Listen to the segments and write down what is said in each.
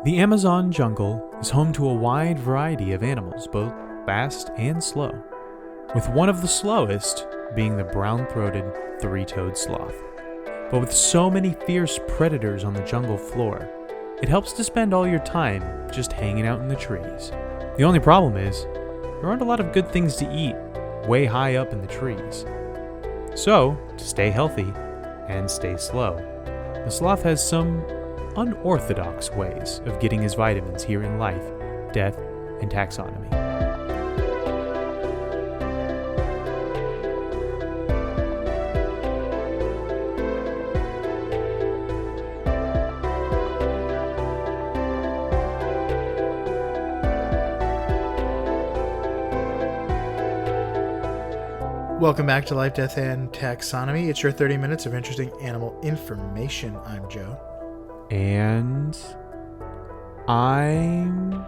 The Amazon jungle is home to a wide variety of animals, both fast and slow, with one of the slowest being the brown-throated three-toed sloth. But with so many fierce predators on the jungle floor, it helps to spend all your time just hanging out in the trees. The only problem is, there aren't a lot of good things to eat way high up in the trees. So, to stay healthy and stay slow, the sloth has some unorthodox ways of getting his vitamins here in life, death, and taxonomy. Welcome back to Life, Death, and Taxonomy. It's your 30 minutes of interesting animal information. I'm Joe. And I'm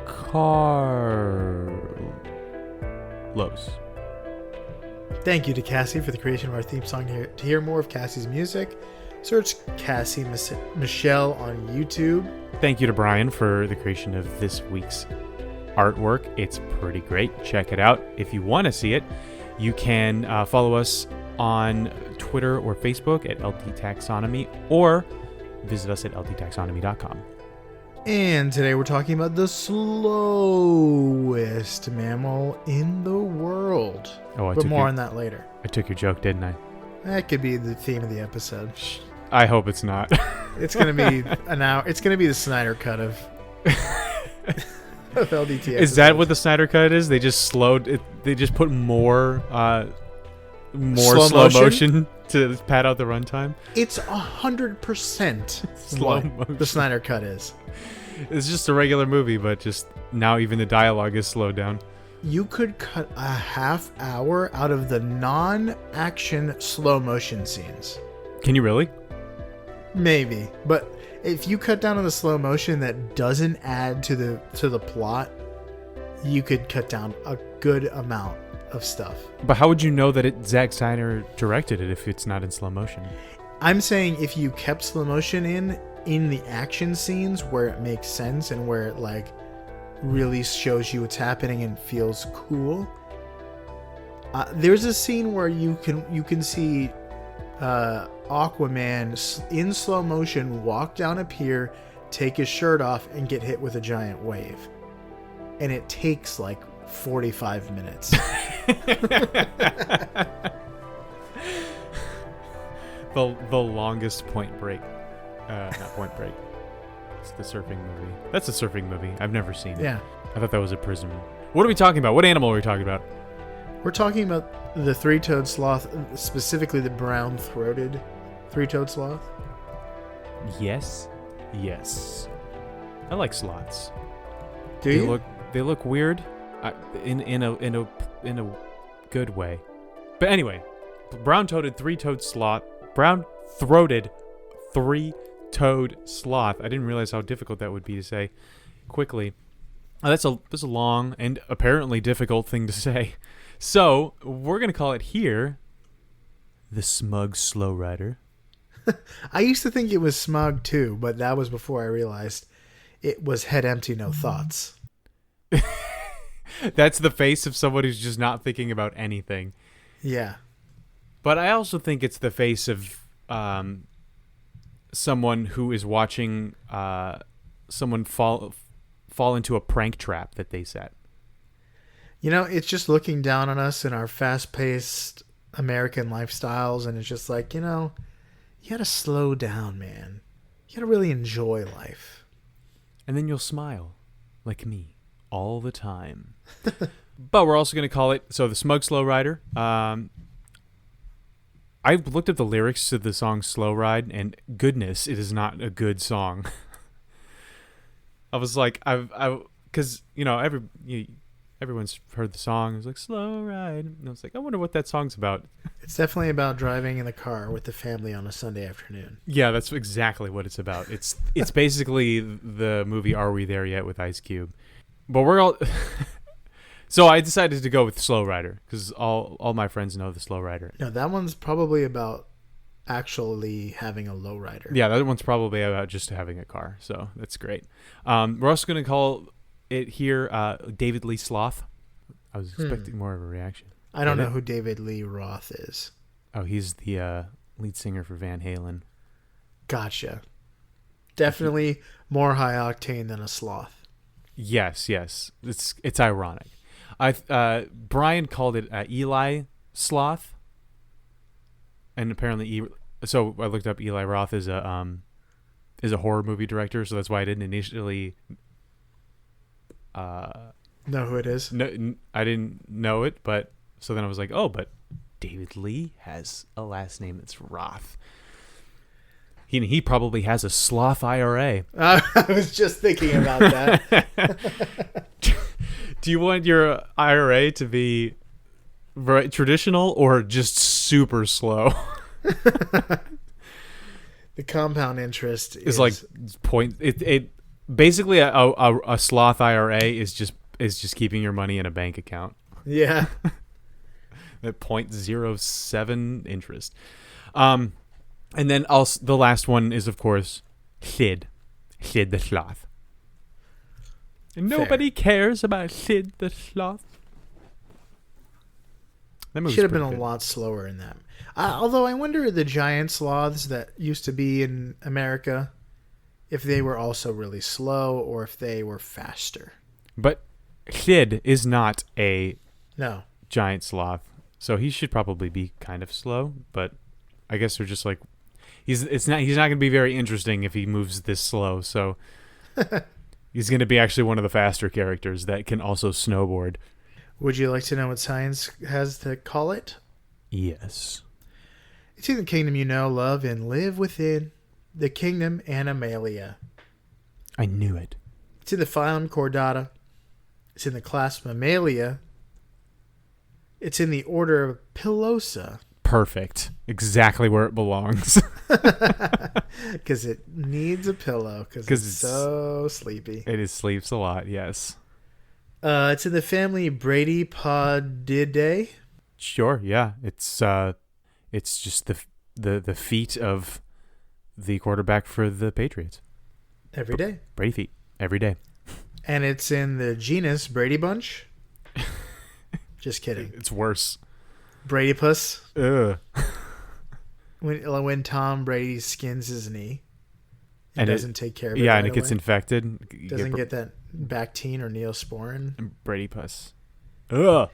Carlos. Thank you to Cassie for the creation of our theme song. To hear more of Cassie's music, search Cassie Michelle on YouTube. Thank you to Brian for the creation of this week's artwork. It's pretty great. Check it out. If you want to see it, you can follow us on Twitter or Facebook at LT Taxonomy, or visit us at lttaxonomy.com. And today we're talking about the slowest mammal in the world. But more on that later. I took your joke, didn't I? That could be the theme of the episode. I hope it's not. It's going to be an hour. It's going to be the Snyder cut of LDT episodes. Is that what the Snyder cut is? They just slowed it. They just put more slow motion to pad out the runtime. It's 100% slow what motion. The Snyder cut is. It's just a regular movie, but just now even the dialogue is slowed down. You could cut a half hour out of the non-action slow motion scenes. Can you really? Maybe, but if you cut down on the slow motion that doesn't add to the plot, you could cut down a good amount of stuff. But how would you know that Zack Snyder directed it if it's not in slow motion? I'm saying if you kept slow motion in the action scenes where it makes sense and where it like really shows you what's happening and feels cool. There's a scene where you can see Aquaman in slow motion walk down a pier, take his shirt off, and get hit with a giant wave. And it takes like 45 minutes. The longest Point Break. Not Point Break. It's the surfing movie. That's a surfing movie. I've never seen it. Yeah. I thought that was a prison. What are we talking about? What animal are we talking about? We're talking about the three-toed sloth, specifically the brown-throated three-toed sloth. Yes. I like sloths. Do you? They look weird, in a good way. But anyway, brown-throated three-toed sloth. Brown-throated three-toed sloth. I didn't realize how difficult that would be to say quickly. That's a long and apparently difficult thing to say. So, we're going to call it here the Smug Slow Rider. I used to think it was smug too, but that was before I realized it was head empty, no thoughts. That's the face of someone who's just not thinking about anything. Yeah. But I also think it's the face of someone who is watching someone fall into a prank trap that they set. You know, it's just looking down on us in our fast-paced American lifestyles, and it's just like, you know, you gotta slow down, man. You gotta really enjoy life. And then you'll smile, like me, all the time. But we're also going to call it, so the Smug Slow Rider. I looked up the lyrics to the song Slow Ride, and goodness, it is not a good song. I was like, because, you know, everyone's heard the song. It was like, Slow Ride. And I was like, I wonder what that song's about. It's definitely about driving in the car with the family on a Sunday afternoon. Yeah, that's exactly what it's about. It's basically the movie Are We There Yet with Ice Cube. But we're all... So I decided to go with Slow Rider because all my friends know the Slow Rider. No, that one's probably about actually having a lowrider. Yeah, that one's probably about just having a car, so that's great. We're also going to call it here David Lee Sloth. I was expecting more of a reaction. I don't know who David Lee Roth is. Oh, he's the lead singer for Van Halen. Gotcha. Definitely more high octane than a sloth. Yes. It's ironic. Brian called it Eli Sloth, and apparently, so I looked up Eli Roth is a horror movie director, so that's why I didn't initially know who it is. No, I didn't know it, but so then I was like, oh, but David Lee has a last name that's Roth. He probably has a Sloth IRA. I was just thinking about that. Do you want your IRA to be traditional or just super slow? The compound interest is like point. It basically a Sloth IRA is just keeping your money in a bank account. Yeah. At 0.07 interest. And then also the last one is, of course, Sid the Sloth. And nobody cares about Sid the Sloth. That should have been a lot slower in that. Although I wonder the giant sloths that used to be in America, if they were also really slow or if they were faster. But Sid is not a giant sloth, so he should probably be kind of slow. But I guess they're just like he's not going to be very interesting if he moves this slow. So he's going to be actually one of the faster characters that can also snowboard. Would you like to know what science has to call it? Yes. It's in the kingdom you know, love, and live within. The kingdom Animalia. I knew it. It's in the phylum Chordata. It's in the class Mammalia. It's in the order Pilosa. Perfect. Exactly where it belongs. Because it needs a pillow. Because it's so sleepy. It sleeps a lot, yes. It's in the family Bradypodidae. Sure, yeah. It's just the feet of the quarterback for the Patriots. Every day. Brady feet. Every day. And it's in the genus Brady Bunch. Just kidding. It's worse. Bradypus. Ugh. When Tom Brady skins his knee and doesn't take care of it. Yeah, right and it gets away. infected. Doesn't get that Bactine or Neosporin. Bradypus. Ugh.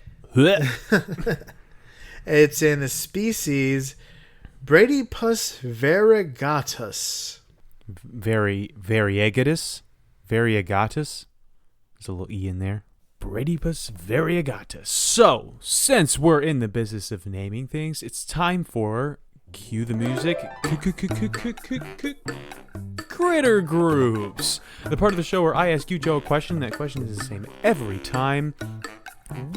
It's in the species Bradypus variegatus. Variegatus. There's a little E in there. Bradypus variegatus. So, since we're in the business of naming things, it's time for cue the music. Critter groups. The part of the show where I ask you, Joe, a question. That question is the same every time.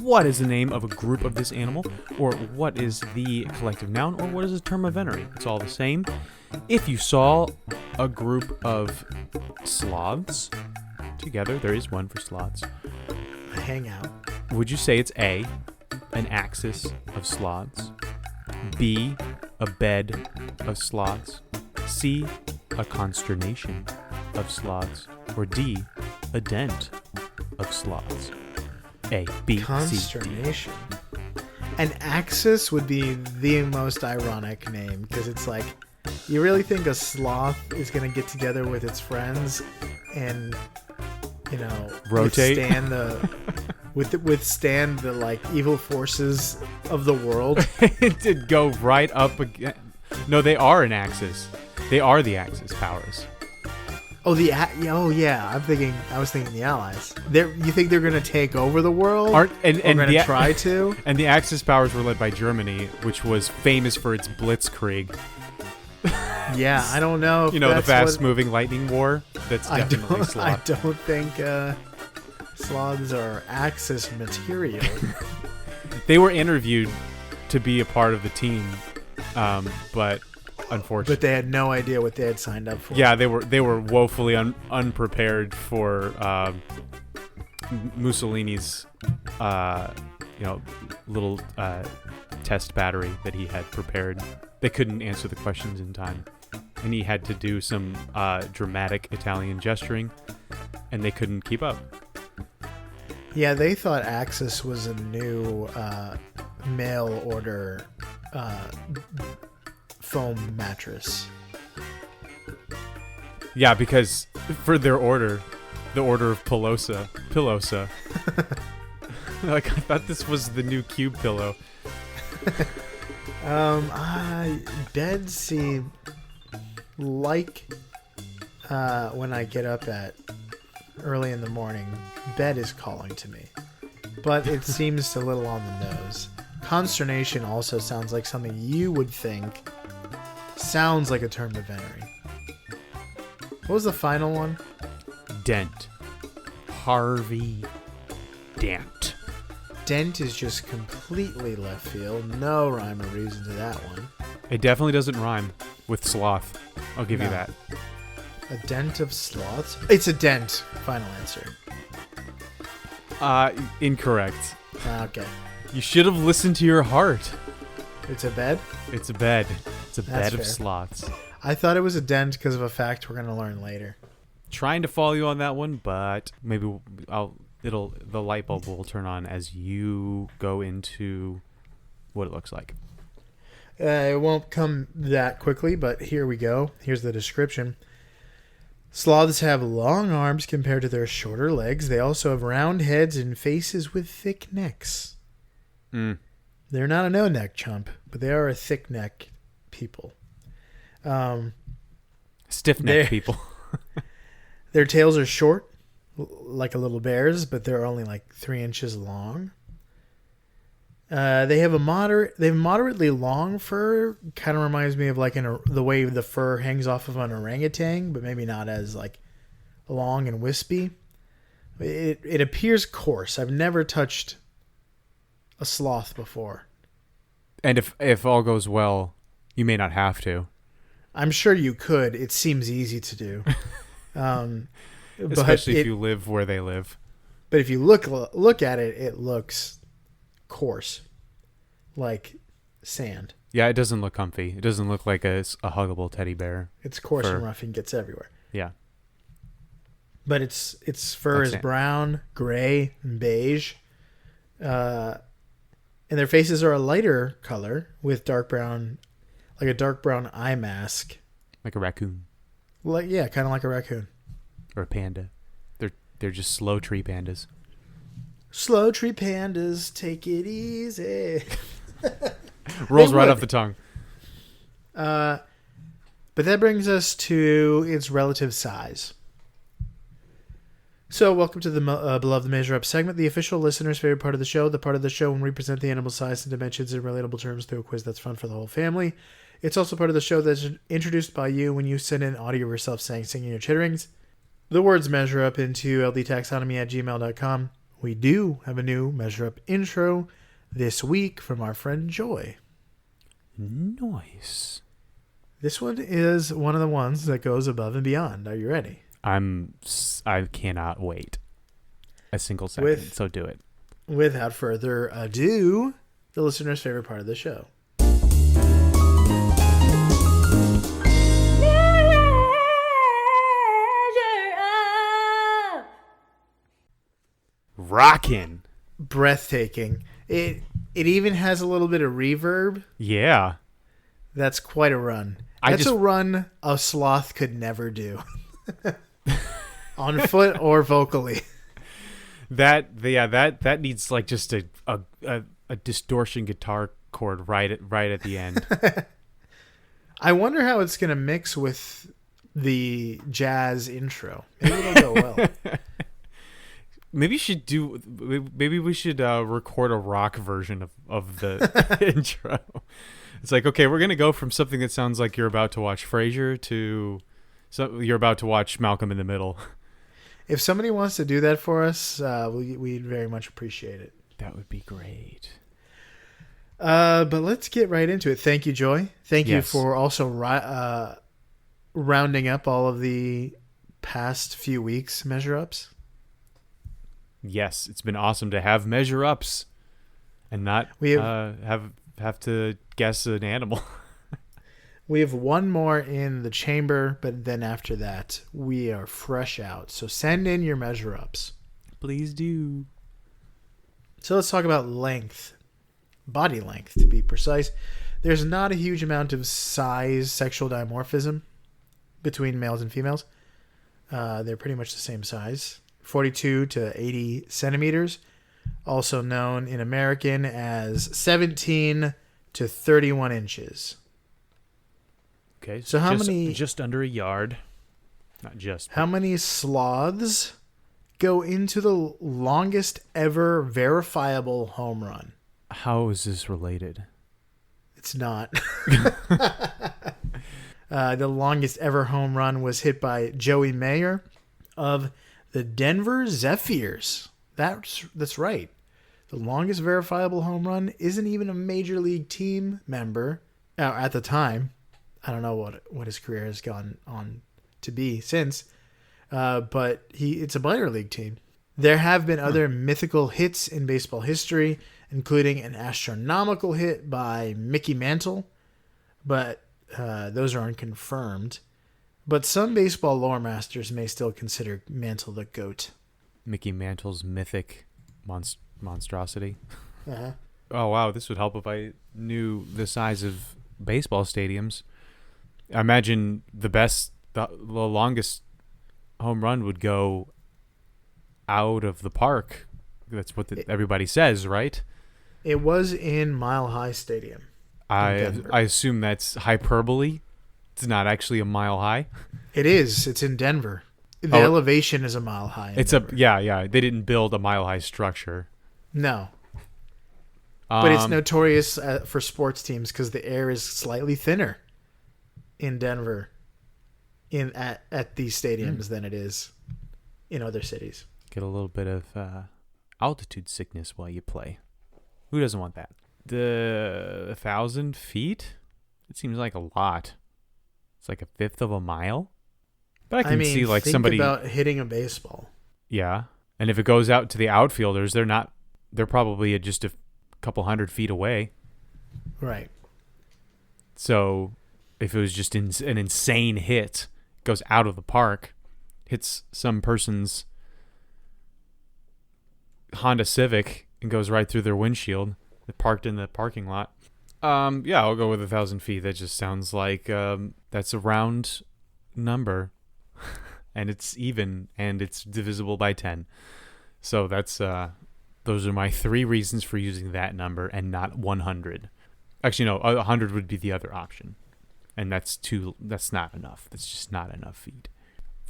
What is the name of a group of this animal? Or what is the collective noun? Or what is the term of venery? It's all the same. If you saw a group of sloths together, there is one for sloths. Hang out. Would you say it's A, an axis of sloths, B, a bed of sloths, C, a consternation of sloths, or D, a dent of sloths? A, B, consternation. C, D. An axis would be the most ironic name because it's like, you really think a sloth is going to get together with its friends and, rotate, withstand the like evil forces of the world? It did go right up again. No, they are an axis. They are the axis powers. Oh, yeah. I was thinking the Allies. You think they're gonna take over the world? Gonna try to? And the Axis powers were led by Germany, which was famous for its Blitzkrieg. Yeah, I don't know. If the fast-moving lightning war. That's definitely Sloth. I don't think sloths are Axis material. They were interviewed to be a part of the team, but. Unfortunately, but they had no idea what they had signed up for. Yeah, they were woefully unprepared for Mussolini's little test battery that he had prepared They couldn't answer the questions in time. And he had to do some dramatic Italian gesturing, and they couldn't keep up. Yeah, they thought Axis was a new mail order foam mattress. Yeah, because for their order, the order of Pilosa. Like, I thought this was the new cube pillow. Beds seem like when I get up at early in the morning, bed is calling to me, but it seems a little on the nose. Consternation also sounds like something you would think sounds like a term of venery. What was the final one? Dent. Harvey Dent. Dent is just completely left field. No rhyme or reason to that one. It definitely doesn't rhyme with sloth. I'll give you that. A dent of sloths? It's a dent. Final answer. Incorrect. Okay. You should have listened to your heart. It's a bed? It's a bed. It's a That's bed of fair. sloths. I thought it was a dent because of a fact we're going to learn later. Trying to follow you on that one, but maybe the light bulb will turn on as you go into what it looks like. It won't come that quickly, but here we go. Here's the description. Sloths have long arms compared to their shorter legs. They also have round heads and faces with thick necks. Mm. They're not a no-neck chump, but they are a thick neck people. Stiff neck people. Their tails are short, like a little bear's, but they're only like 3 inches long. They have moderately long fur. Kind of reminds me of like the way the fur hangs off of an orangutan, but maybe not as like long and wispy. It appears coarse. I've never touched a sloth before. And if all goes well, you may not have to. I'm sure you could. It seems easy to do. Especially if you live where they live. But if you look at it, it looks coarse, like sand. Yeah, it doesn't look comfy. It doesn't look like a huggable teddy bear. It's coarse and rough and gets everywhere. Yeah. But its fur is brown, gray, and beige. And their faces are a lighter color with dark brown, like a dark brown eye mask. Like a raccoon. Yeah, kind of like a raccoon. Or a panda. They're just slow tree pandas. Slow tree pandas, take it easy. Rolls right off the tongue. But that brings us to its relative size. So, welcome to the beloved Measure Up segment, the official listener's favorite part of the show, the part of the show when we present the animal size and dimensions in relatable terms through a quiz that's fun for the whole family. It's also part of the show that's introduced by you when you send in audio of yourself singing your chitterings. The words measure up into ldtaxonomy@gmail.com. We do have a new Measure Up intro this week from our friend Joy. Nice. This one is one of the ones that goes above and beyond. Are you ready? I cannot wait a single second, so do it. Without further ado, the listener's favorite part of the show. Rockin'. Breathtaking. It even has a little bit of reverb. Yeah. That's quite a run. That's a run a sloth could never do. On foot or vocally. That needs like just a distortion guitar chord right at the end. I wonder how it's gonna mix with the jazz intro. Maybe it'll go well. Maybe we should record a rock version of the intro. It's like, okay, we're gonna go from something that sounds like you're about to watch Frasier to you're about to watch Malcolm in the Middle. If somebody wants to do that for us, we'd very much appreciate it. That would be great. But let's get right into it. Thank you, Joy. Thank you for also rounding up all of the past few weeks measure ups. Yes, it's been awesome to have measure ups and not have to guess an animal. We have one more in the chamber, but then after that, we are fresh out. So send in your measure ups. Please do. So let's talk about length. Body length, to be precise. There's not a huge amount of size sexual dimorphism between males and females. They're pretty much the same size. 42 to 80 centimeters. Also known in American as 17 to 31 inches. Okay, So how many... Just under a yard. Not just. How many sloths go into the longest ever verifiable home run? How is this related? It's not. The longest ever home run was hit by Joey Mayer of the Denver Zephyrs. That's right. The longest verifiable home run isn't even a major league team member at the time. I don't know what his career has gone on to be since, but it's a minor league team. There have been other mythical hits in baseball history, including an astronomical hit by Mickey Mantle, but those are unconfirmed. But some baseball lore masters may still consider Mantle the GOAT. Mickey Mantle's mythic monstrosity. Uh-huh. Oh, wow. This would help if I knew the size of baseball stadiums. I imagine the longest home run would go out of the park. That's what everybody says, right? It was in Mile High Stadium. I assume that's hyperbole. It's not actually a mile high. It is. It's in Denver. The elevation is a mile high. It's Denver. Yeah. They didn't build a mile high structure. No. But it's notorious for sports teams because the air is slightly thinner in Denver at these stadiums than it is in other cities. Get a little bit of altitude sickness while you play. Who doesn't want that? The 1,000 feet? It seems like a lot. It's like a fifth of a mile. But I can see like think somebody about hitting a baseball. Yeah, and if it goes out to the outfielders, they're probably just a couple 100 feet away. Right. So if it was just an insane hit, goes out of the park, hits some person's Honda Civic and goes right through their windshield, parked in the parking lot. Yeah, I'll go with 1,000 feet. That just sounds like that's a round number, and it's even, and it's divisible by 10. So that's those are my 3 reasons for using that number and not 100. Actually, no, 100 would be the other option, and that's not enough. That's just not enough feet.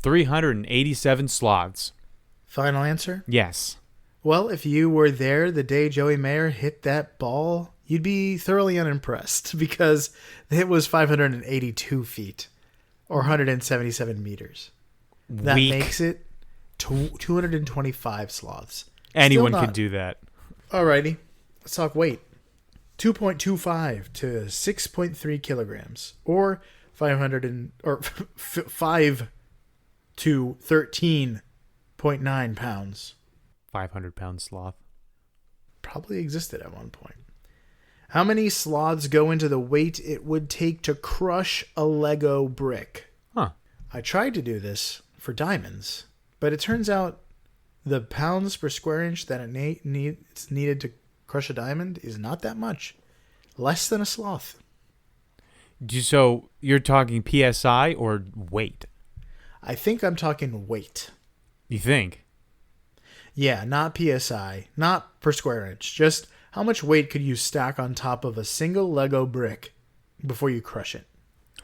387 sloths. Final answer? Yes. Well, if you were there the day Joey Mayer hit that ball, you'd be thoroughly unimpressed because it was 582 feet or 177 meters. That makes it 225 sloths. Anyone could do that. Alrighty. Let's talk weight. 2.25 to 6.3 kilograms or 5 to 13.9 pounds. 500-pound sloth. Probably existed at one point. How many sloths go into the weight it would take to crush a Lego brick? Huh. I tried to do this for diamonds, but it turns out the pounds per square inch that it's needed to crush a diamond is not that much. Less than a sloth. So you're talking PSI or weight? I think I'm talking weight. You think? Yeah, not PSI, not per square inch. Just how much weight could you stack on top of a single Lego brick before you crush it?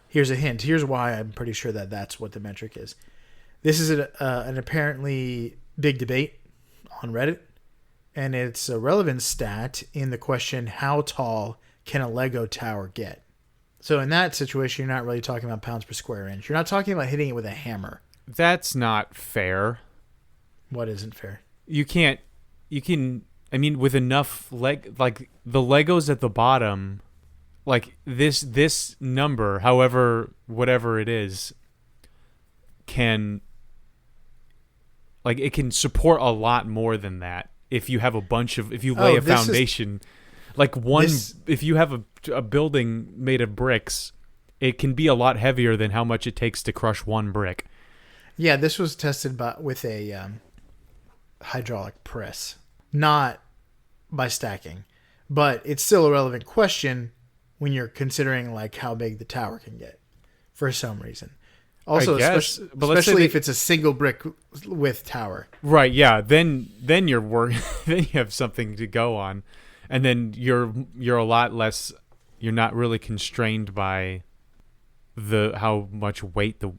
Here's a hint. Here's why I'm pretty sure that that's what the metric is. This is an apparently big debate on Reddit, and it's a relevant stat in the question, how tall can a Lego tower get? So in that situation, you're not really talking about pounds per square inch. You're not talking about hitting it with a hammer. That's not fair. What isn't fair? You can, with enough like the Legos at the bottom, like this number, however, whatever it is, can, like, it can support a lot more than that if you have if you lay a foundation, if you have a building made of bricks it can be a lot heavier than how much it takes to crush one brick. Yeah, this was tested with a hydraulic press, not by stacking. But it's still a relevant question when you're considering like how big the tower can get for some reason. Also, especially if it's a single brick width tower. Right, yeah. Then then you have something to go on. And then you're a lot less, you're not really constrained by how much weight the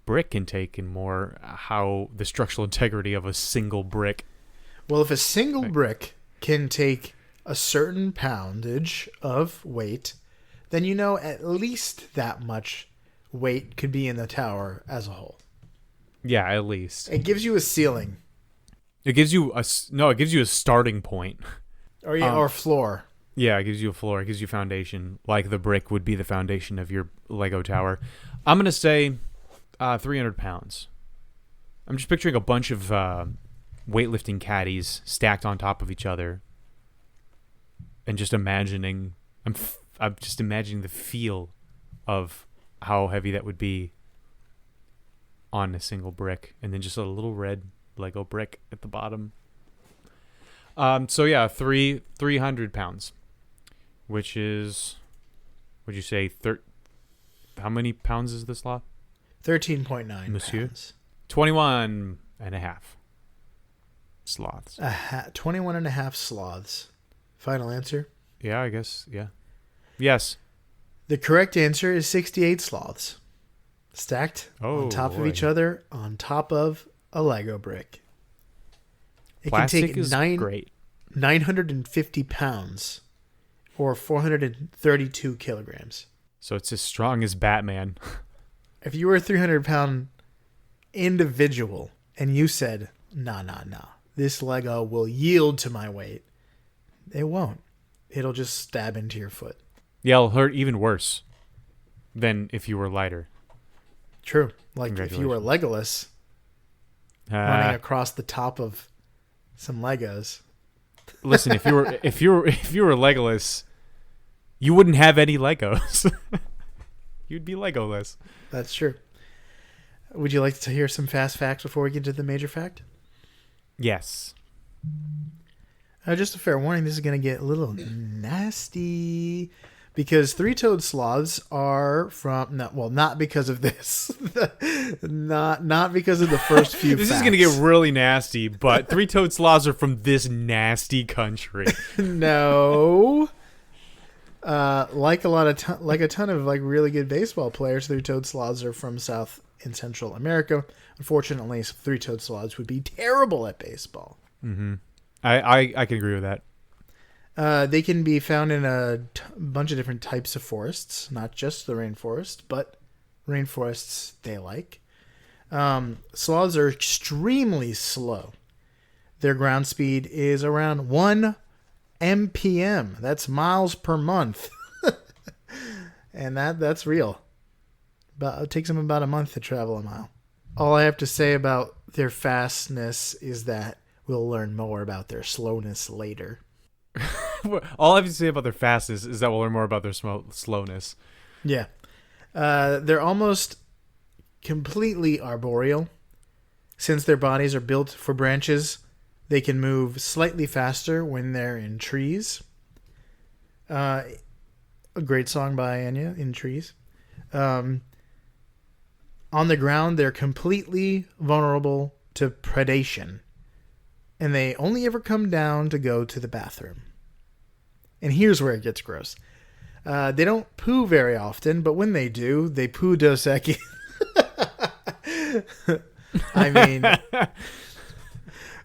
brick can take, and more how the structural integrity of a single brick. Well, if a single brick can take a certain poundage of weight, then you know at least that much weight could be in the tower as a whole. Yeah, at least. It gives you a ceiling. It gives you a starting point. Or floor. Yeah, it gives you a floor. It gives you foundation. Like the brick would be the foundation of your Lego tower. I'm going to say 300 pounds. I'm just picturing a bunch of weightlifting caddies stacked on top of each other. And just imagining... I'm just imagining the feel of how heavy that would be on a single brick. And then just a little red Lego brick at the bottom. So yeah, 300 pounds, which is, would you say, how many pounds is this lot? 13.9 Monsieur? pounds. 21 and a half sloths. 21 and a half sloths. Final answer? Yeah, I guess, yeah. Yes. The correct answer is 68 sloths. Stacked on top of each other on top of a Lego brick. It Plastic can take great. 950 pounds or 432 kilograms. So it's as strong as Batman. If you were a 300-pound individual and you said, nah, this Lego will yield to my weight, it won't. It'll just stab into your foot. Yeah, it'll hurt even worse than if you were lighter. True. Like if you were Legolas running across the top of some Legos. Listen, if you were Legolas, you wouldn't have any Legos. You'd be Legoless. That's true. Would you like to hear some fast facts before we get to the major fact? Yes. Just a fair warning, this is going to get a little nasty because three-toed sloths are from not because of this. not because of the first few This facts. is going to get really nasty, but three-toed sloths are from this nasty country. No. Like a ton of like really good baseball players, three-toed sloths are from South and Central America. Unfortunately, three-toed sloths would be terrible at baseball. Mm-hmm. I can agree with that. They can be found in a bunch of different types of forests, not just the rainforest, but rainforests they like. Sloths are extremely slow. Their ground speed is around 1 mpm. That's miles per month. And that's real. But it takes them about a month to travel a mile. All I have to say about their fastness is that we'll learn more about their slowness later. All I have to say about their fastness is that we'll learn more about their slowness. Yeah. They're almost completely arboreal. Since their bodies are built for branches, they can move slightly faster when they're in trees. A great song by Enya, In Trees. On the ground, they're completely vulnerable to predation. And they only ever come down to go to the bathroom. And here's where it gets gross. They don't poo very often, but when they do, they poo Dos Equis. I mean,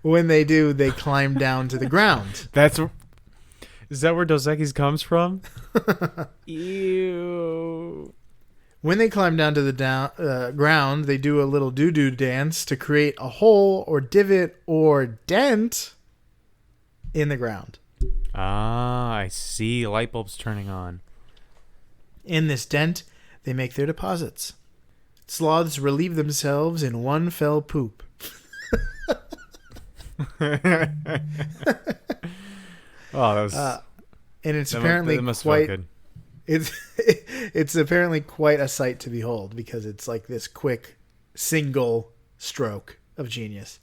when they do, they climb down to the ground. Is that where Dos Equis comes from? Ew. When they climb down to the ground, they do a little doo-doo dance to create a hole or divot or dent in the ground. Ah, I see. Light bulbs turning on. In this dent, they make their deposits. Sloths relieve themselves in one fell poop. Oh, that was... and it's apparently that must quite... feel good. It's apparently quite a sight to behold because it's like this quick single stroke of genius.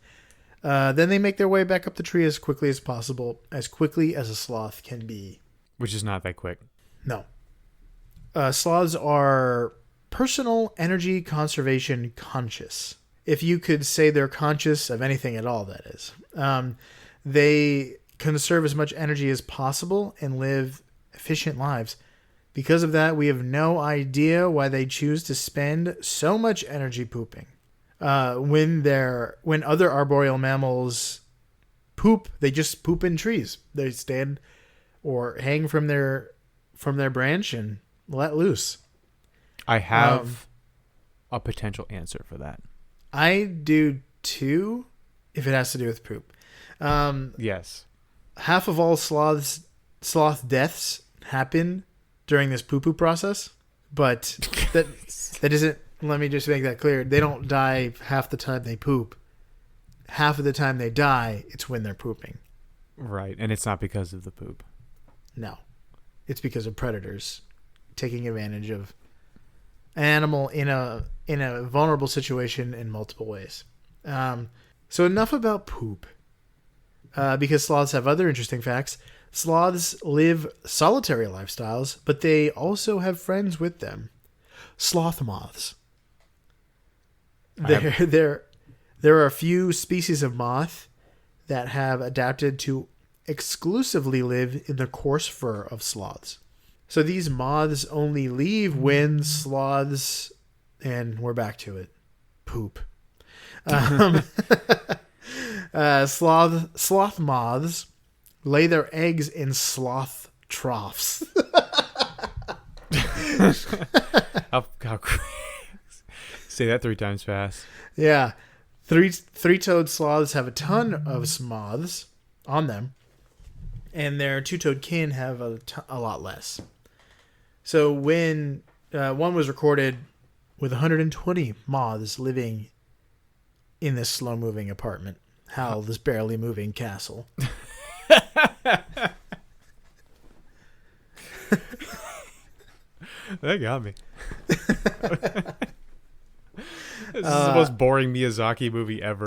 Then they make their way back up the tree as quickly as possible, as quickly as a sloth can be. Which is not that quick. No. Sloths are personal energy conservation conscious. If you could say they're conscious of anything at all, that is. They conserve as much energy as possible and live efficient lives. Because of that, we have no idea why they choose to spend so much energy pooping. When other arboreal mammals poop, they just poop in trees. They stand or hang from their branch and let loose. I have a potential answer for that. I do too, if it has to do with poop. Yes. Half of all sloth deaths happen during this poo-poo process, but that isn't. Let me just make that clear. They don't die half the time they poop. Half of the time they die, it's when they're pooping. Right, and it's not because of the poop. No, it's because of predators taking advantage of an animal in a vulnerable situation in multiple ways. So enough about poop. Because sloths have other interesting facts. Sloths live solitary lifestyles, but they also have friends with them. Sloth moths. There are a few species of moth that have adapted to exclusively live in the coarse fur of sloths. So these moths only leave when sloths, and we're back to it, poop. Sloth moths lay their eggs in sloth troughs. How say that 3 times fast. Yeah. Three-toed sloths have a ton of moths on them, and their two-toed kin have a lot less. So when one was recorded with 120 moths living in this slow-moving apartment, this barely moving castle. That got me. This is the most boring Miyazaki movie ever.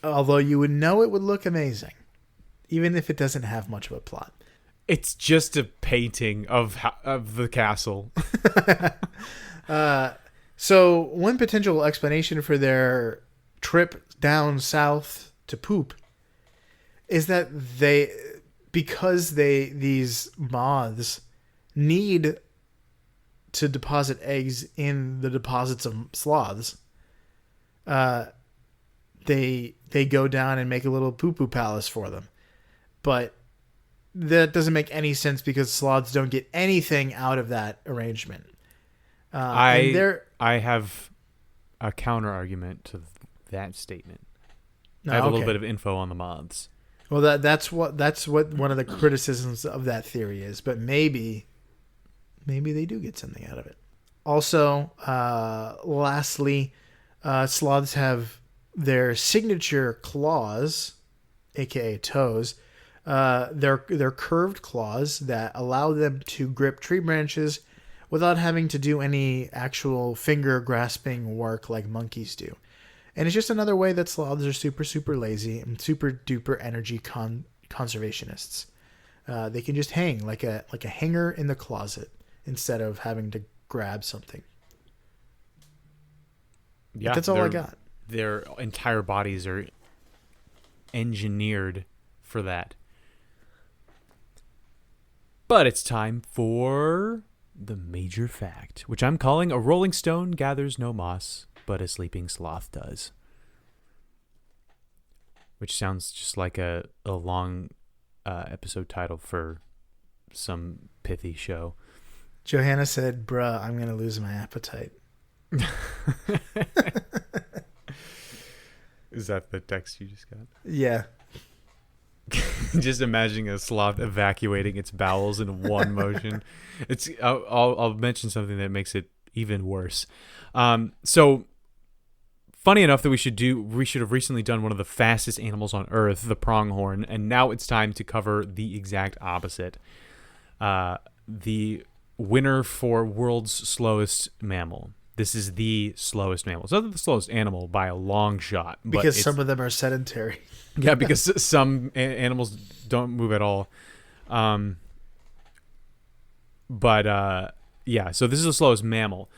Although you would know it would look amazing, even if it doesn't have much of a plot. It's just a painting of the castle. So one potential explanation for their trip down south to poop is that these moths need to deposit eggs in the deposits of sloths. They go down and make a little poo-poo palace for them. But that doesn't make any sense because sloths don't get anything out of that arrangement. I have a counter argument to that statement. I have a little bit of info on the moths. Well, that's what one of the criticisms of that theory is. But maybe they do get something out of it. Also, lastly, sloths have their signature claws, aka toes. They're curved claws that allow them to grip tree branches without having to do any actual finger grasping work like monkeys do. And it's just another way that sloths are super, super lazy and super duper energy conservationists. They can just hang like a hanger in the closet instead of having to grab something. Yeah, that's all I got. Their entire bodies are engineered for that. But it's time for the major fact, which I'm calling a rolling stone gathers no moss, but a sleeping sloth does. Which sounds just like a long episode title for some pithy show. Johanna said, "Bruh, I'm going to lose my appetite." Is that the text you just got? Yeah. Just imagining a sloth evacuating its bowels in one motion. I'll mention something that makes it even worse. So funny enough that we should have recently done one of the fastest animals on Earth, the pronghorn, and now it's time to cover the exact opposite. The winner for world's slowest mammal. This is the slowest mammal. It's not the slowest animal by a long shot. But because some of them are sedentary. Yeah, because some animals don't move at all. Yeah, so this is the slowest mammal.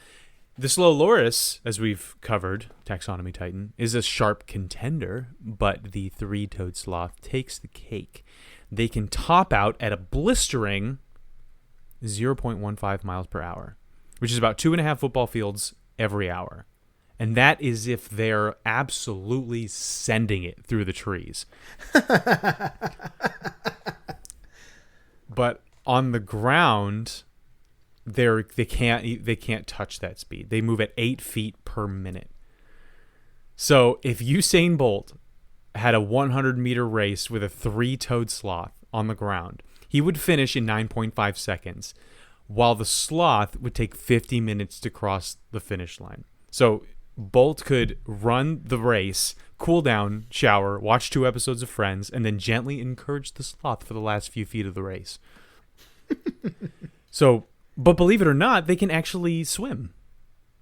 The Slowest, as we've covered, Taxonomy Titan, is a sharp contender, but the three-toed sloth takes the cake. They can top out at a blistering 0.15 miles per hour, which is about 2.5 football fields every hour. And that is if they're absolutely sending it through the trees. But on the ground, they can't touch that speed. They move at 8 feet per minute. So if Usain Bolt had a 100-meter race with a three-toed sloth on the ground, he would finish in 9.5 seconds, while the sloth would take 50 minutes to cross the finish line. So Bolt could run the race, cool down, shower, watch 2 episodes of Friends, and then gently encourage the sloth for the last few feet of the race. But believe it or not, they can actually swim.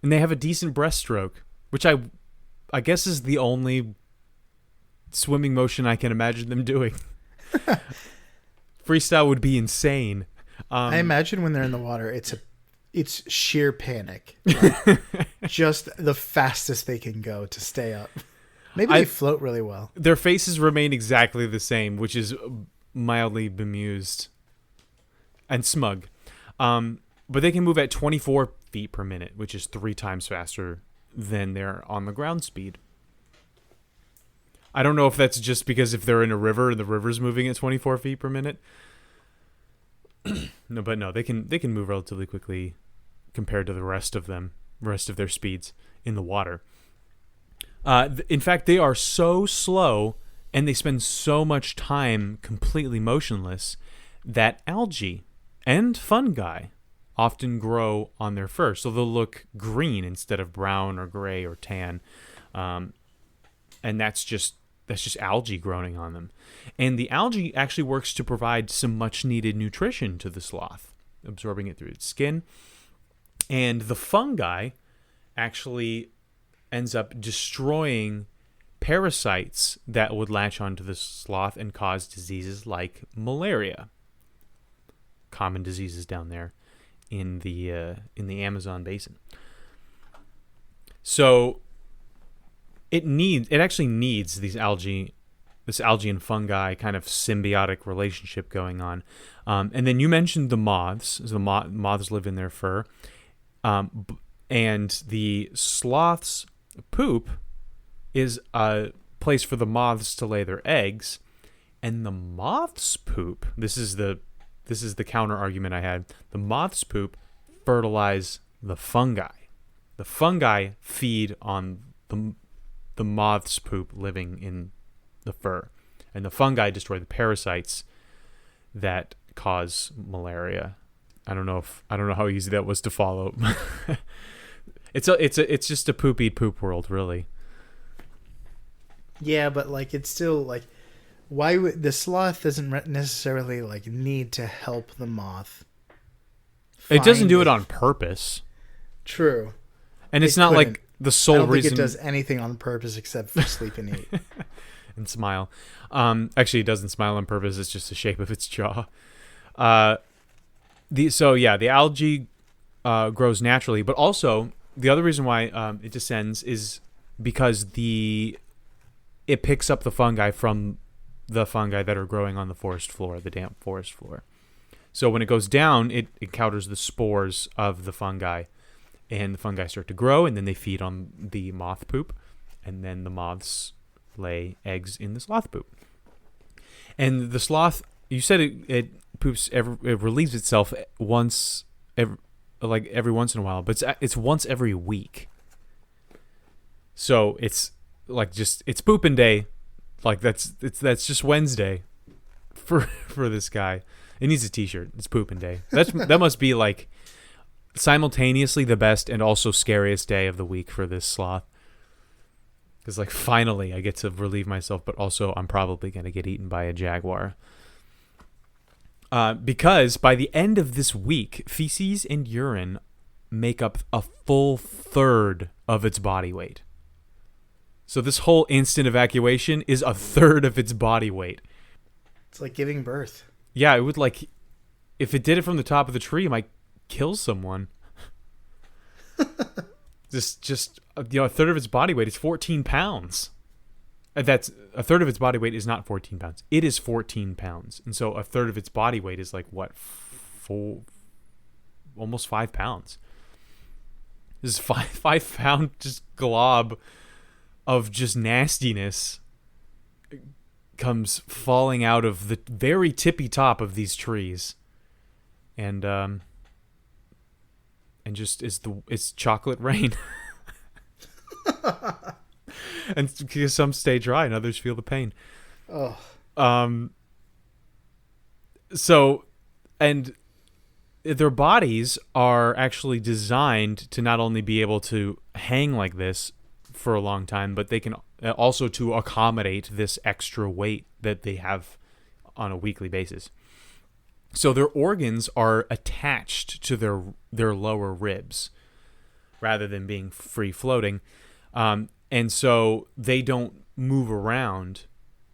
And they have a decent breaststroke, which I guess is the only swimming motion I can imagine them doing. Freestyle would be insane. I imagine when they're in the water, it's sheer panic. Like, just the fastest they can go to stay up. Maybe they float really well. Their faces remain exactly the same, which is mildly bemused and smug. But they can move at 24 feet per minute, which is 3 times faster than their on the ground speed. I don't know if that's just because if they're in a river and the river's moving at 24 feet per minute. No, they can move relatively quickly compared to the rest of their speeds in the water. In fact, they are so slow and they spend so much time completely motionless that algae and fungi often grow on their fur. So they'll look green instead of brown or gray or tan. And that's just algae growing on them. And the algae actually works to provide some much needed nutrition to the sloth, absorbing it through its skin. And the fungi actually ends up destroying parasites that would latch onto the sloth and cause diseases like malaria. Common diseases down there in the Amazon basin. So it actually needs this algae and fungi kind of symbiotic relationship going on. And then you mentioned the moths. So the moths live in their fur. And the sloth's poop is a place for the moths to lay their eggs. And the moth's poop, this is the counter argument I had. The moth's poop fertilize the fungi. The fungi feed on the moth's poop living in the fur, and the fungi destroy the parasites that cause malaria. I don't know how easy that was to follow. It's just a poop eat poop world, really. Yeah, but like it's still like, why would the sloth doesn't necessarily like need to help the moth? It doesn't do it on purpose. True. And it's not like the sole reason. I don't think it does anything on purpose except for sleep and eat. And smile. Actually, it doesn't smile on purpose. It's just the shape of its jaw. The algae grows naturally, but also the other reason why it descends is because it picks up the fungi from the fungi that are growing on the forest floor, the damp forest floor. So when it goes down, it encounters the spores of the fungi, and the fungi start to grow, and then they feed on the moth poop, and then the moths lay eggs in the sloth poop. And the sloth, you said it poops it relieves itself every once in a while, but it's once every week. So it's like it's pooping day, like that's just Wednesday for this guy. It needs a t-shirt. It's pooping day. That must be like simultaneously the best and also scariest day of the week for this sloth. Because like finally I get to relieve myself, but also I'm probably gonna get eaten by a jaguar. Because by the end of this week, feces and urine make up a full third of its body weight. So this whole instant evacuation is a third of its body weight. It's like giving birth. Yeah, it would like, if it did it from the top of the tree, it might kill someone. just a third of its body weight is 14 pounds. That's a third of its body weight is not 14 pounds. It is 14 pounds. And so a third of its body weight is like what? Almost 5 pounds. This is 5 pound just glob of just nastiness comes falling out of the very tippy top of these trees. And just it's chocolate rain. And because some stay dry and others feel the pain. Oh. So, and their bodies are actually designed to not only be able to hang like this for a long time, but they can also to accommodate this extra weight that they have on a weekly basis. So their organs are attached to their lower ribs rather than being free floating. And so they don't move around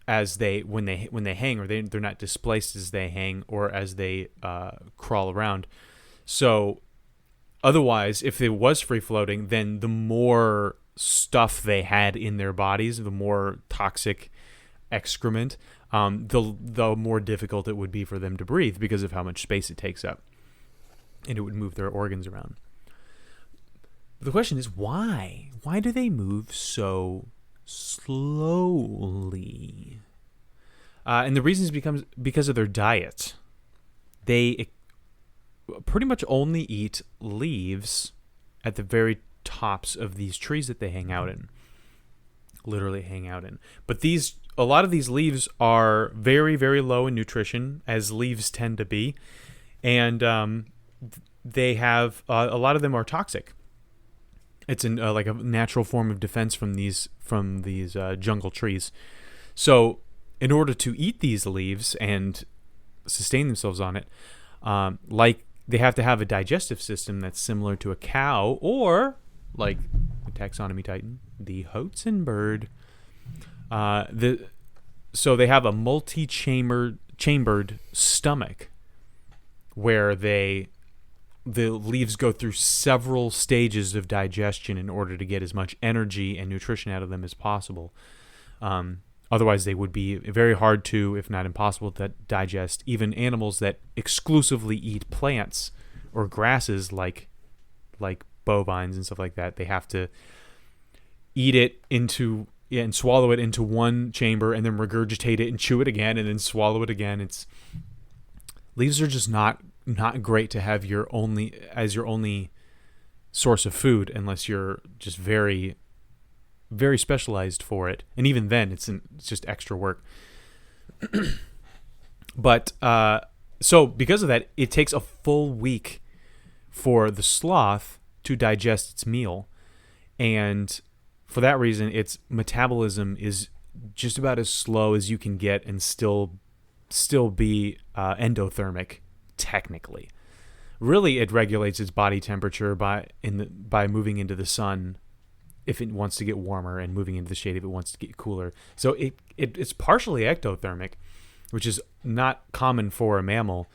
as when they hang, or they're not displaced as they hang or as they crawl around. So otherwise, if it was free floating, then the more stuff they had in their bodies, the more toxic excrement, the more difficult it would be for them to breathe because of how much space it takes up, and it would move their organs around. The question is why? Why do they move so slowly? And the reason is because of their diet. They pretty much only eat leaves at the very tops of these trees that they hang out in. Literally hang out in. But a lot of these leaves are very, very low in nutrition, as leaves tend to be. And they have a lot of them are toxic. It's like a natural form of defense from these jungle trees. So in order to eat these leaves and sustain themselves on it, like they have to have a digestive system that's similar to a cow, or like the taxonomy titan, the Hotzenbird. So they have a multi-chambered stomach where the leaves go through several stages of digestion in order to get as much energy and nutrition out of them as possible. Otherwise, they would be very hard to, if not impossible, to digest. Even animals that exclusively eat plants or grasses, like bovines and stuff like that, they have to eat it and swallow it into one chamber, and then regurgitate it and chew it again, and then swallow it again. Leaves are just not great to have your only source of food unless you're just very, very specialized for it, and even then it's just extra work. But so because of that, it takes a full week for the sloth to digest its meal, and for that reason its metabolism is just about as slow as you can get and still be endothermic. Technically, really, it regulates its body temperature by moving into the sun if it wants to get warmer, and moving into the shade if it wants to get cooler. So it's partially ectothermic, which is not common for a mammal.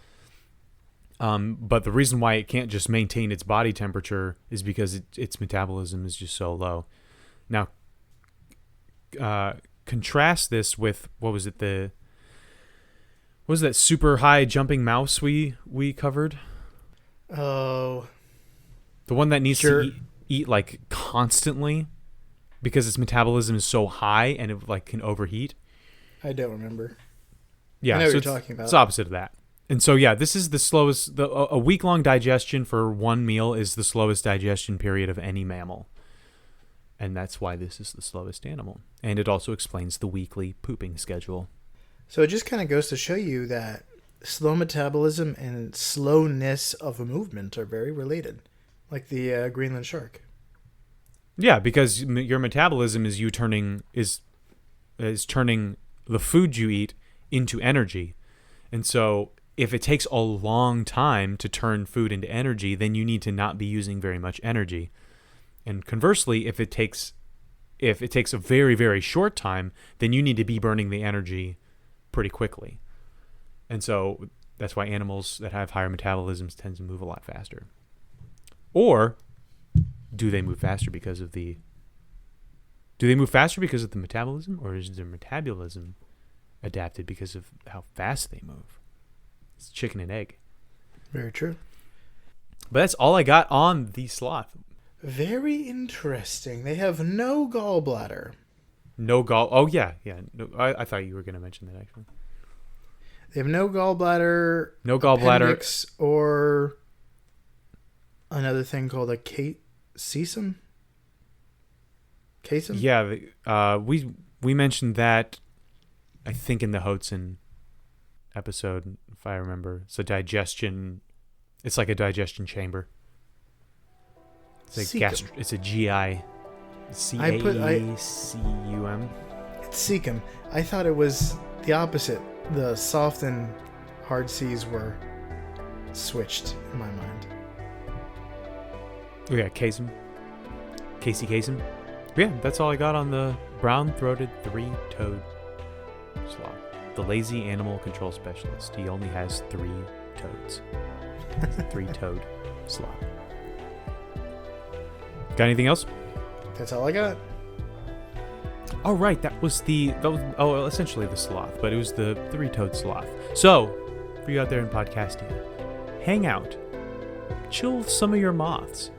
But the reason why it can't just maintain its body temperature is because its metabolism is just so low. Now, contrast this with what was that super high jumping mouse we covered? Oh. The one that needs to eat like constantly because its metabolism is so high and it like can overheat. I don't remember. Yeah, I know what you're talking about. It's opposite of that. And so yeah, this is the slowest. A week-long digestion for one meal is the slowest digestion period of any mammal. And that's why this is the slowest animal. And it also explains the weekly pooping schedule. So it just kind of goes to show you that slow metabolism and slowness of a movement are very related, like the Greenland shark. Yeah, because your metabolism is turning the food you eat into energy, and so if it takes a long time to turn food into energy, then you need to not be using very much energy. And conversely, if it takes a very, very short time, then you need to be burning the energy pretty quickly. And so that's why animals that have higher metabolisms tend to move a lot faster. Or do they move faster because of the metabolism, or is their metabolism adapted because of how fast they move? It's chicken and egg. Very true. But that's all I got on the sloth. Very interesting. They have no gallbladder. No gall. Oh yeah. No, I thought you were going to mention that actually. They have no gallbladder. No gallbladder. Appendix, or another thing called a cecum. Casum? Yeah. We mentioned that, I think, in the Hotzen episode, if I remember. It's like a digestion chamber. It's it's a GI. C-A-E-C-U-M. It's cecum. I thought it was the opposite. The soft and hard C's were switched in my mind. Oh yeah, Casey Kasem. Yeah, that's all I got on the brown-throated three-toed sloth. The lazy animal control specialist. He only has 3 toads. He's a 3-toed sloth. Got anything else? That's all I got. Oh, right. That was essentially the sloth, but it was the 3-toed sloth. So, for you out there in podcasting, hang out, chill with some of your moths,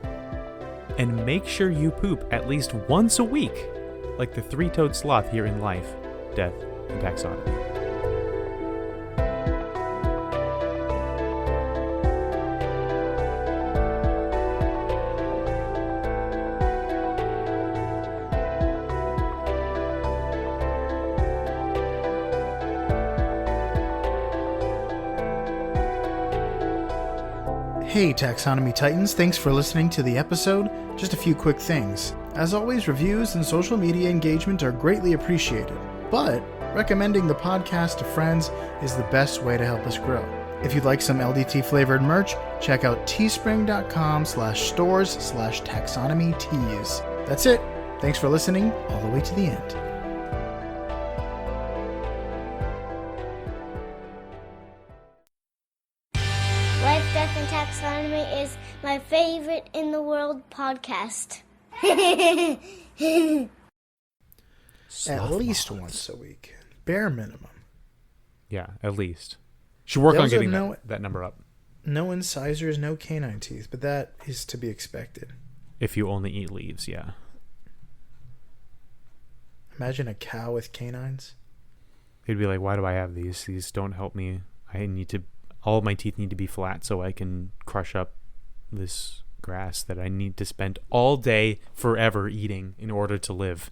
and make sure you poop at least once a week, like the 3-toed sloth here in Life, Death, and Taxonomy. Hey Taxonomy Titans, thanks for listening to the episode. Just a few quick things. As always, reviews and social media engagement are greatly appreciated, but recommending the podcast to friends is the best way to help us grow. If you'd like some LDT flavored merch, check out teespring.com/stores/taxonomy-tees. That's it. Thanks for listening all the way to the end. Life, Death, and Taxonomy is my favorite in the world podcast. At least once a week. Bare minimum. Yeah, at least. Should work They on also getting have that number up. No incisors, no canine teeth, but that is to be expected. If you only eat leaves, yeah. Imagine a cow with canines. He'd be like, why do I have these? These don't help me. All of my teeth need to be flat so I can crush up this grass that I need to spend all day forever eating in order to live.